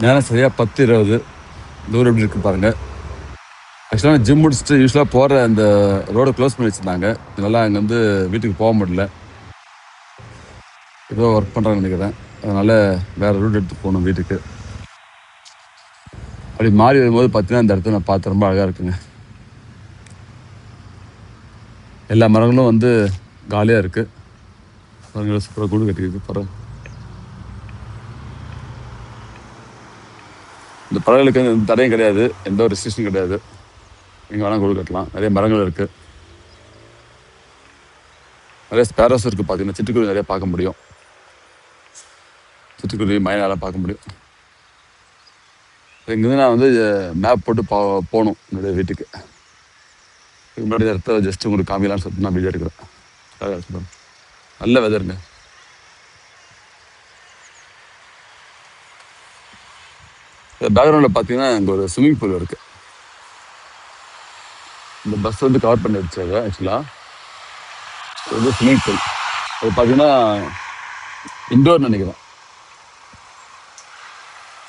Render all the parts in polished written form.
நேரம் சரியாக 10:20 தூரம் எப்படி இருக்குது பாருங்கள். ஆக்சுவலாக ஜிம் முடிச்சுட்டு யூஸ்வலாக போகிற அந்த ரோடை க்ளோஸ் பண்ணி வச்சுருந்தாங்க. இதனால் அங்கே வந்து வீட்டுக்கு போக முடியல. ஏதோ ஒர்க் பண்ணுறாங்கன்னு நினைக்கிறேன். அதனால் வேறு ரூட் எடுத்து போகணும் வீட்டுக்கு. அப்படி மாறி வரும்போது பார்த்தீங்கன்னா இந்த இடத்த நான் பார்த்து ரொம்ப அழகாக இருக்குங்க. எல்லா மரங்களும் வந்து காலியாக இருக்குது. மரங்களும் சூப்பராக கூடு கட்டிருக்கு. பறவை இந்த பறவைகளுக்கு எந்த தடையும் கிடையாது, எந்த ஒரு ரெஸ்ட்ரிக்ஷனும் கிடையாது. நீங்கள் வேணால் கூடு கட்டலாம். நிறைய மரங்கள் இருக்குது, நிறைய ஸ்பேரோஸ் இருக்குது. பார்த்தீங்கன்னா சிட்டுக்குருவி நிறைய பார்க்க முடியும். சிட்டுக்குருவி மயிலாலாம் பார்க்க முடியும். இங்கேருந்து நான் வந்து மேப் போட்டு போகணும் என்னுடைய வீட்டுக்கு. இதுக்கு முன்னாடி இடத்த ஜஸ்ட் உங்களுக்கு காமிக்கலாம்னு சொல்லிட்டு நான் வீடியோ எடுக்கிறேன். நல்ல வெதருங்க. பேக்ரவுண்டில் பார்த்தீங்கன்னா இங்கே ஒரு ஸ்விம்மிங் பூல் இருக்குது. இந்த பஸ் வந்து கவர் பண்ணி வச்சாங்க. ஆக்சுவலாக இது வந்து ஸ்விம்மிங் பூல். அது பார்த்தீங்கன்னா இண்டோர்னு நினைக்கிறேன்.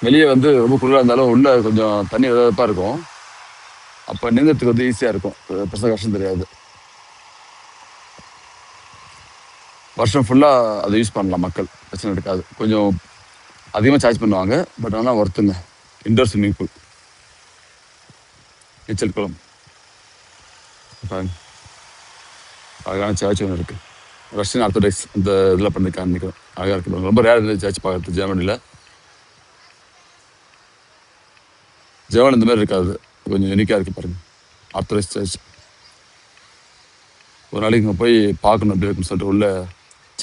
வெளியே வந்து ரொம்ப குளிராக இருந்தாலும் உள்ளே கொஞ்சம் தண்ணி வெதப்பாக இருக்கும். அப்போ நீந்தத்துக்கு வந்து ஈஸியாக இருக்கும், பெருசாக கஷ்டம் தெரியாது. வருஷம் ஃபுல்லாக அதை யூஸ் பண்ணலாம் மக்கள், பிரச்சனை இருக்காது. கொஞ்சம் அதிகமாக சார்ஜ் பண்ணுவாங்க, பட் ஆனால் ஒர்த்துங்க. இண்டோர் ஸ்விம்மிங் பூல், நீச்சல் குளம். அழகான சர்ச் ஒன்று இருக்குது. ரஷ்யன் ஆர்த்தடாக்ஸ் இந்த இதில் பண்ணிருக்கான்னு நினைக்கிறேன். அழகாக இருக்குது. ரொம்ப ரேர் இந்த சர்ச் பார்க்குறது ஜெர்மனியில். ஜெர்மனி இந்த மாதிரி இருக்காது, கொஞ்சம் யூனிக்காக இருக்குது பாருங்கள். ஆர்த்தடாக்ஸ் சர்ச் ஒரு நாளைக்கு இங்கே போய் பார்க்கணும் எப்படி இருக்குன்னு சொல்லிட்டு உள்ளே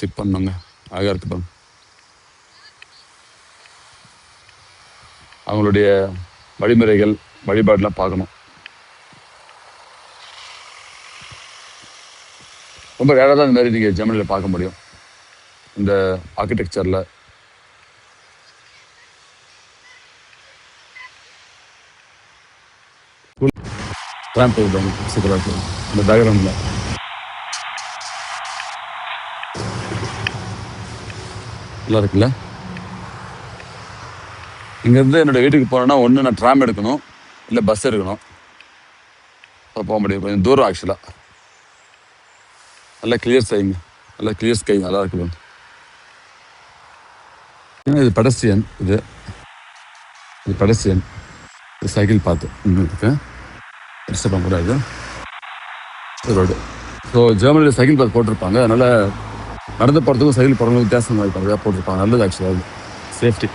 செக் பண்ணோங்க. அழகாக இருக்குது பாருங்க. அவங்களுடைய வழிமுறைகள் வழிபாடெலாம் பார்க்கணும். ரொம்ப ரேராக தான் இந்த மாதிரி நீங்கள் ஜெர்மனியில் பார்க்க முடியும். இந்த ஆர்கிடெக்சரில் ட்ராம்ப் சூப்பராக இருக்கும். இந்த பேக்ரவுண்டில் நல்லா இருக்குல்ல. இங்கேருந்து என்னோடய வீட்டுக்கு போனோன்னா ஒன்று நான் ட்ராம் எடுக்கணும், இல்லை பஸ் எடுக்கணும். அப்போ போக முடியும். கொஞ்சம் தூரம் ஆக்சுவலாக. நல்லா கிளியர் ஸ்கைங்க, நல்லா கிளியர் ஸ்கை, நல்லா இருக்குது. ஏன்னா இது பெடஸ்ட்ரியன், இது பெடஸ்ட்ரியன், இது சைக்கிள் பார்த்து இன்னும் இருக்கு. டிஸ்டர்ப் பண்ணக்கூடாது ரோடு. ஸோ ஜெர்மனியில் சைக்கிள் பார்த்து போட்டிருப்பாங்க. அதனால் நடந்து போகிறதுக்கும் சைக்கிள் போகிறவங்களுக்கும் வித்தியாசம் போட்டிருப்பாங்க. நல்லது ஆக்சுவலாக, சேஃப்டி.